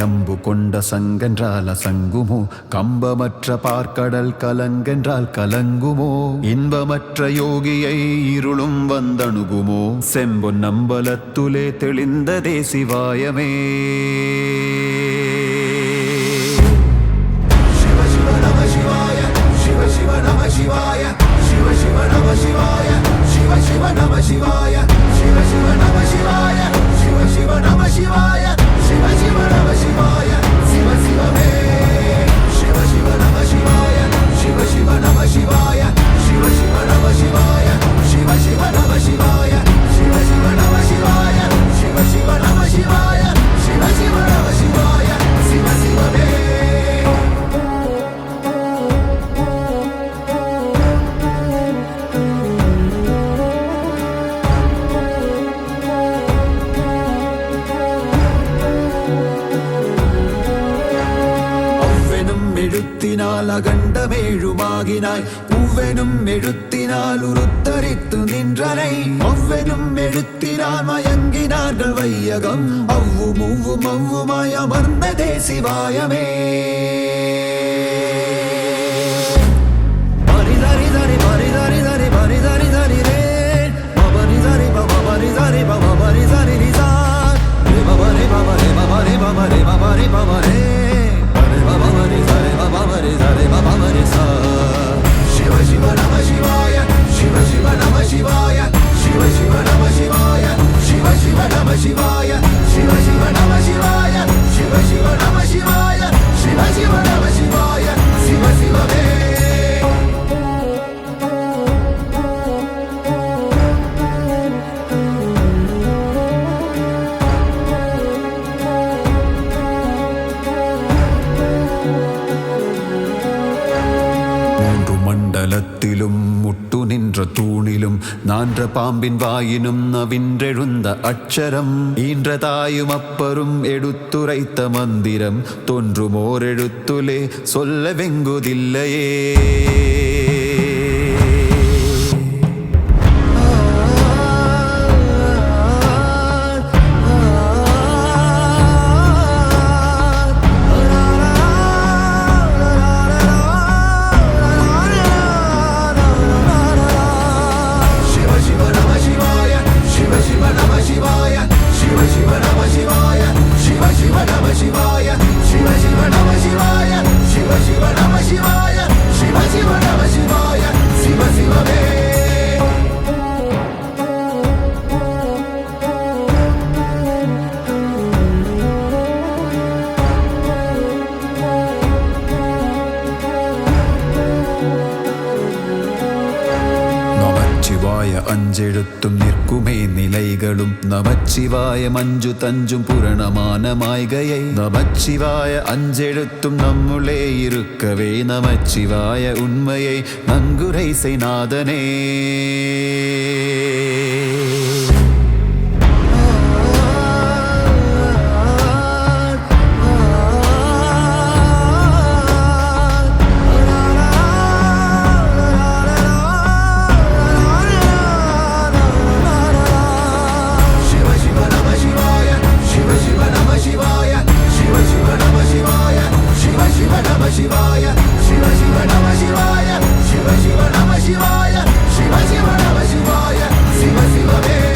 H: அம்பு கொண்ட சங்கென்றால் அசங்குமோ, கம்பமற்ற பார்க்கடல் கலங்கென்றால் கலங்குமோ, இன்பமற்ற யோகியை இருளும் வந்தணுகுமோ, செம்பொன் நம்பலத்துலே தெளிந்ததே சிவாயமே. சிவ சிவ நம சிவாய, சிவ சிவ நம சிவாய, சிவ சிவ நம சிவாய, சிவ சிவ நம சிவாய, சிவ சிவ நம சிவாய, சிவ சிவ நம சிவாய, சிவ சிவ நம சிவாய, சிவ சிவமே. சிவ சிவ நம சிவாய, சிவ சிவ நம சிவாய, சிவ சிவ நம சிவாய, சிவ சிவ நம சிவாய, சிவ சிவ நம சிவாய, சிவ சிவ நம சிவாய, சிவ சிவ நம சிவாய, சிவ சிவமே. எழுத்தினால் அகண்டமேழுமாகினாய், பூவெனும் எழுத்தினால் உருத்தரித்து நின்றனை, ஒவ்வெனும் எழுத்தினால் மயங்கினார்கள் வையகம், அவ்வும் ஒவ்வும் ஒவ்வுமாய் அமர்ந்ததே சிவாயமே. பரிதரிதரி பரிதரிதரி பரிதரிதரி ரே பபரிதரி பபரிதரி பபரிதரி ரிசார் ரே பபரி பபரி பபரி பபரி பபரி பபரே. சிவ சிவ நம சிவாய, சிவ சிவ நம சிவாய, சிவ சிவ நம சிவாய, சிவ சிவ நம சிவாய, சிவ சிவ நம சிவாய, சிவ சிவ நம சிவாய, சிவ சிவ நம சிவாய, சிவ சிவமே. மண்டலத்திலும் முட்டு நின்ற தூணிலும் நான்ற பாம்பின் வாயினும் நவின்றெழுந்த அட்சரம், ஈன்ற தாயும் அப்பரும் எடுத்துரைத்த மந்திரம், தோன்றுமோர் எழுத்துலே சொல்ல வெங்குதில்லையே. அஞ்செழுத்தும் நிற்குமே நிலைகளும், நமச்சிவாய மஞ்சு தஞ்சும் புரணமான மாய்கையை, நமச்சிவாய அஞ்செழுத்தும் நம்முளே இருக்கவே, நமச்சிவாய உண்மையை நன்குரை செய்நாதனே. சிவாய, சிவ சிவ நம சிவாய, சிவ சிவ நம சிவாய, சிவ சிவ நம சிவாய, சிவ சிவமே.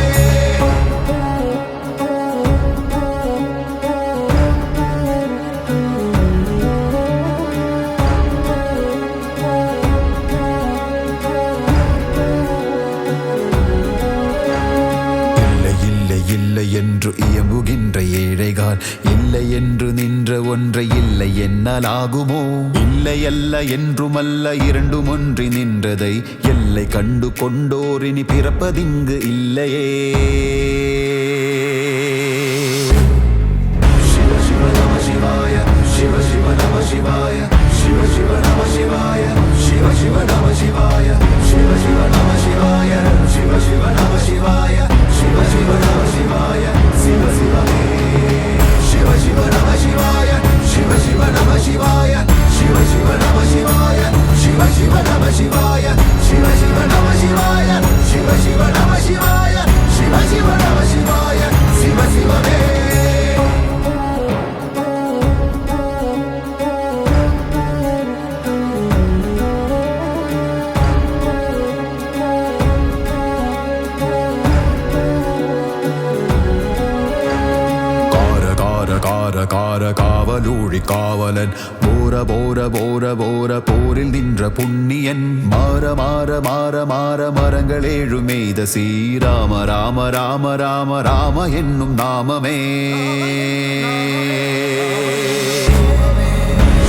H: எண்ணலாகுமோ? இல்லை அல்ல என்றுமல்ல இரண்டும் ஒன்றி நின்றதை எல்லை கண்டு கொண்டோரினி பிறப்பதிங்கு இல்லையே. சிவ சிவ நம சிவாய, சிவ சிவ நம சிவாய, சிவ சிவ நம சிவாய, சிவ சிவ நம சிவாய, சிவ சிவ நம சிவாய, சிவ சிவ நம சிவாய, சிவ சிவ நம சிவாய, சிவ சிவமே. சிவ சிவ நம சிவாய, சிவ சிவ நம சிவாய, சிவ சிவ நம சிவாய, சிவ சிவ நம சிவாய, சிவ சிவ நம சிவாய, சிவ சிவ நம சிவாய, சிவ சிவ நம சிவாய, சிவ சிவமே. காவலூழி காவலன் போர போர போர போர போரில் நின்ற புண்ணியன் மாற மாற மாற மாற மரங்கள் ஏழும் எய்த ஸ்ரீராம ராம ராம ராம ராம என்னும் நாமமே.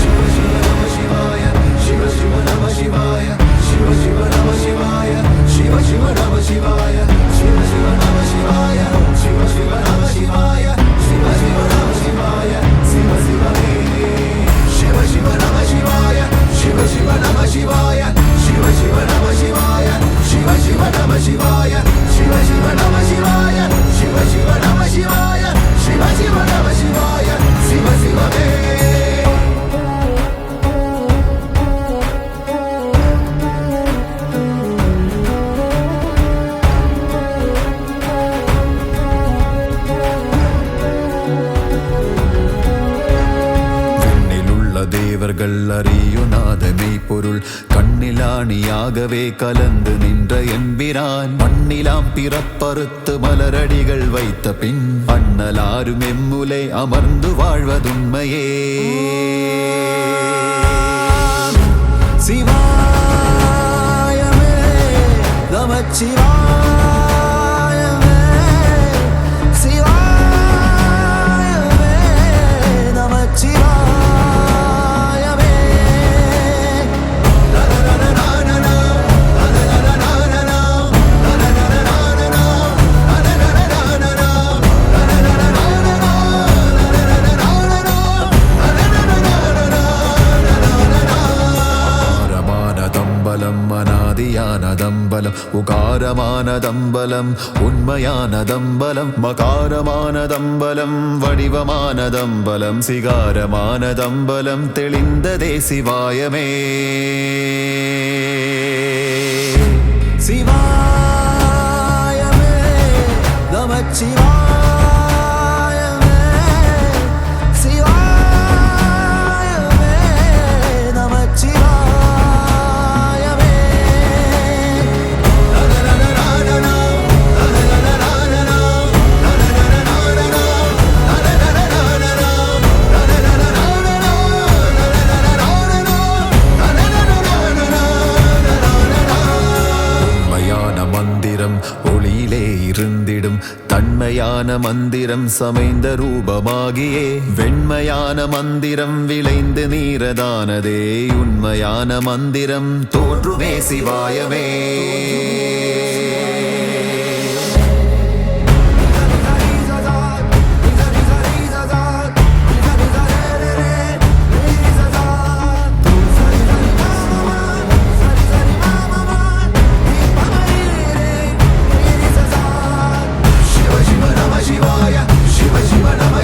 H: சிவ சிவ நம சிவாய, சிவ சிவ நம சிவாய, சிவ சிவ நம சிவாய, சிவ சிவ நம சிவாய, சிவ சிவ நம சிவாய, சிவ சிவ நம சிவாய, சிவ சிவ நம சிவாய, சிவ சிவமே. சிவ சிவ நம சிவாய, சிவ சிவ நம சிவாய, சிவ சிவ நம சிவாய, சிவ சிவ நம சிவாய, சிவ சிவ நம சிவாய, சிவ சிவ நம சிவாய, சிவ சிவ நம சிவாய, சிவ சிவமே. தேவர்கள் அறியுநாத மெய்ப்பொருள் கண்ணிலாணியாகவே கலந்து நின்ற என்பிரான் மண்ணிலாம் பிறப்பறுத்து மலரடிகள் வைத்த பின் அண்ணலாரும் எம்முலை அமர்ந்து வாழ்வதுண்மையே. சிவாயமே நமச்சிவாயமே, சிவாயமே நமச்சிவாய. அனாதியானதம்பலம் உகாரமானதம்பலம் உண்மையானதம்பலம் மகாரமானதம்பலம் வடிவமானதம்பலம் சிகாரமானதம்பலம் தெளிந்ததே சிவாயமே. சிவாயமே நமச்சிவாய. ஒளியிலே இருந்திடும் தன்மையான மந்திரம் சமைந்த ரூபமாகியே வெண்மையான மந்திரம் விளைந்து நீரதானதே உண்மையான மந்திரம் தோன்றுமே சிவாயமே.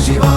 H: Shiva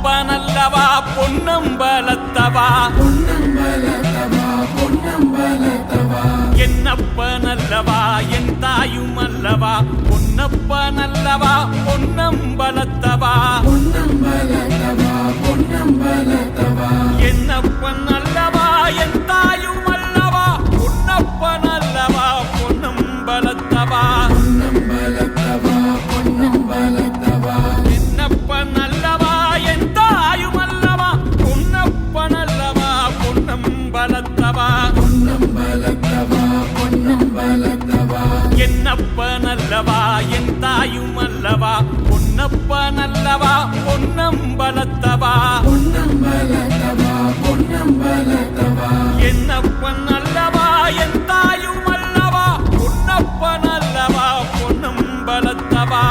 I: பொன்னப்பனல்லவா பொன்னம்பலத்தவா என்னப்பனல்லவா என் தாயும் அல்லவா பொன்னப்பனல்லவா பொன்னம்பலத்தவா என்னப்பன் அல்லவா என் தாயும் அல்லவா பொன்னப்பனல்லவா பொன்னம்பலத்தவா என்னப்பன் அல்லவா என் தாயும் அல்லவா பொன்னப்பனல்லவா பொன்னம்பலத்தவா என்னப்பனல்லவா என் தாயும் அல்லவா பொன்னப்பனல்லவா பொன்னம்பலத்தவா என்னப்பன் அல்லவா என் தாயும் அல்லவா பொன்னப்பனல்லவா பொன்னம்பலத்தவா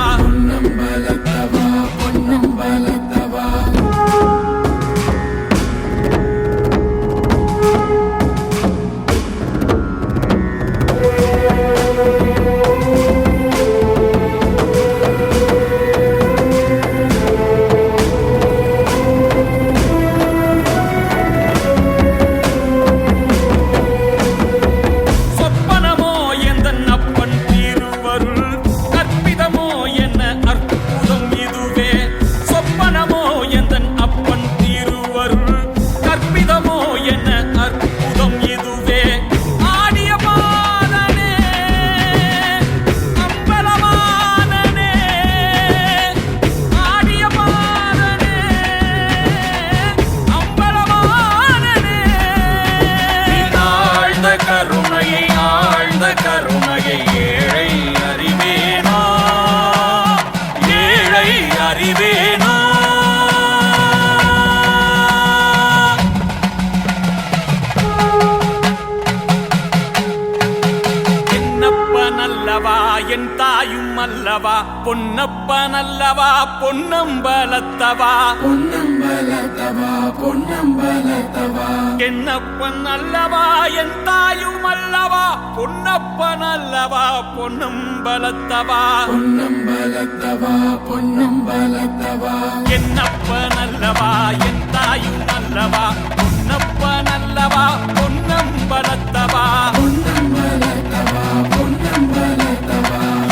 I: என் தாயும் அல்லவா பொன்னப்பனல்லவா பொன்னம்பலத்தவா என்னப்பன் அல்லவா என் தாயும் அல்லவா பொன்னப்பனல்லவா பொன்னம்பலத்தவா என்னப்பனல்லவா என் தாயும் அல்லவா பொன்னப்பனல்லவா பொன்னம்பலத்தவா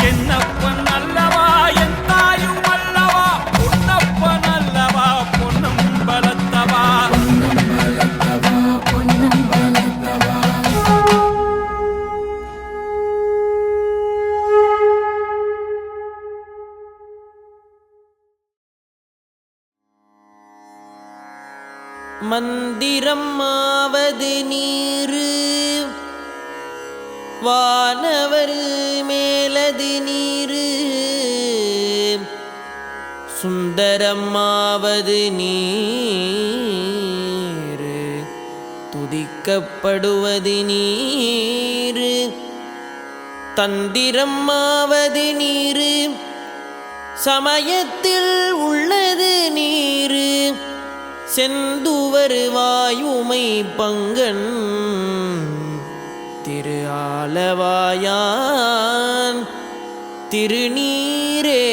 I: என்னப்பன் அல்லவா என் தாயும் அல்லவா பொன்னப்பனல்லவா பொன்னம்பலத்தவா
G: மந்திரம் ஆவது நீரு வானவர் மேலது நீரு சுந்தரமாவது நீரு துதிக்கப்படுவது நீரு தந்திரமாவது நீரு சமயத்தில் உள்ளது நீரு செந்துவர் வாயுமை பங்கன் திரு ஆலவாயான் திருநீரே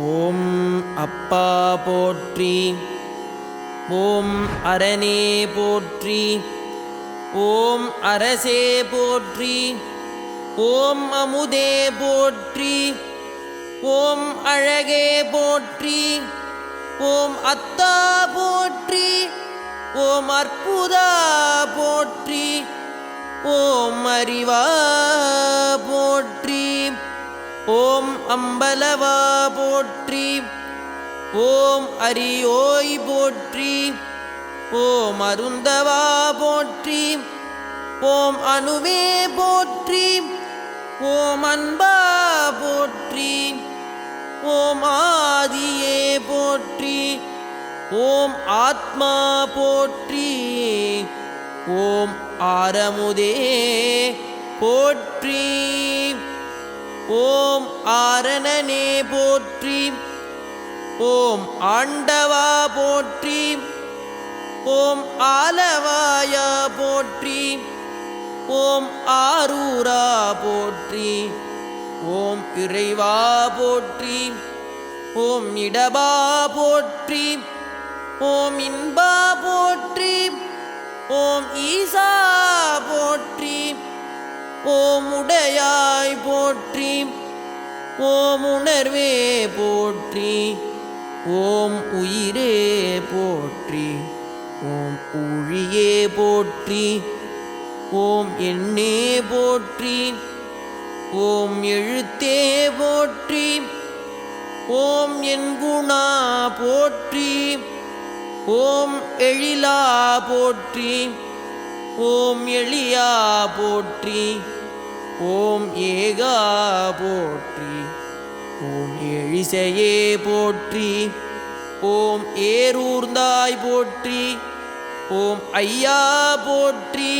G: ஓம் அப்பா போற்றி ஓம் அரணே போற்றி ஓம் அரசே போற்றி ஓம் அமுதே போற்றி ஓம் அழகே போற்றி ஓம் அத்தா போற்றி ஓம் அற்புதா போற்றி ஓம் அறிவா போற்றி ஓம் அம்பலவா போற்றி ஓம் அரியோய் போற்றி ஓம் அருந்தவா போற்றி ஓம் அணுவே போற்றி ஓம் அன்பா போற்றி ஓம் ஆதியே போற்றி ஓம் ஆத்மா போற்றி ஓம் ஆரமுதே போற்றி ஓம் ஆரணனே போற்றி ஓம் ஆண்டவா போற்றி ஓம் ஆலவாயா போற்றி ஓம் ஆரூரா போற்றி ஓம் இறைவா போற்றி. ஓம் இடபா போற்றி. ஓம் இன்பா போற்றி. ஓம் ஈசா போற்றி. ஓம் உடையாய் போற்றி. ஓம் உணர்வே போற்றி. ஓம் உயிரே போற்றி. ஓம் ஊழியே போற்றி. ஓம் எண்ணே போற்றி. ஓம் எழுத்தே போற்றி. ஓம் என் குணா போற்றி. ஓம் எழிலா போற்றி. ஓம் எளியா போற்றி. ஓம் ஏகா போற்றி. ஓம் எழிசையே போற்றி. ஓம் ஏரூர்ந்தாய் போற்றி. ஓம் ஐயா போற்றி.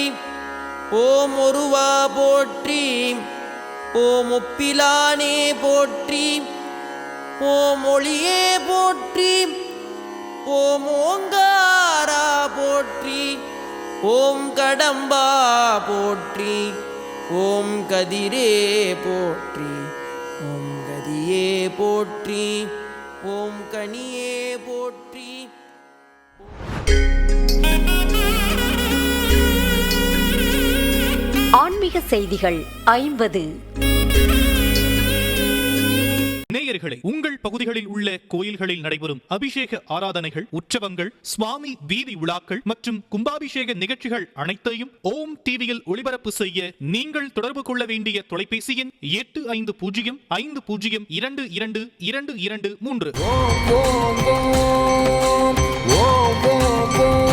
G: ஓம் ஒருவா போற்றி. ஓம் ஒப்பிலானே போற்றி. ஓம் ஒளியே போற்றி. ஓம் ஓங்காரா போற்றி. ஓம் கடம்பா போற்றி. ஓம் கதிரே போற்றி. ஓம் கதியே போற்றி. ஓம் கனியே போற்றி.
A: ஆன்மீக செய்திகள் 50.
D: நேயர்களே, உங்கள் பகுதிகளில் உள்ள கோயில்களில் நடைபெறும் அபிஷேக ஆராதனைகள், உற்சவங்கள், சுவாமி வீதி விழாக்கள் மற்றும் கும்பாபிஷேக நிகழ்ச்சிகள் அனைத்தையும் ஓம் டிவியில் ஒளிபரப்பு செய்ய நீங்கள் தொடர்பு கொள்ள வேண்டிய தொலைபேசி எண் 8505022223.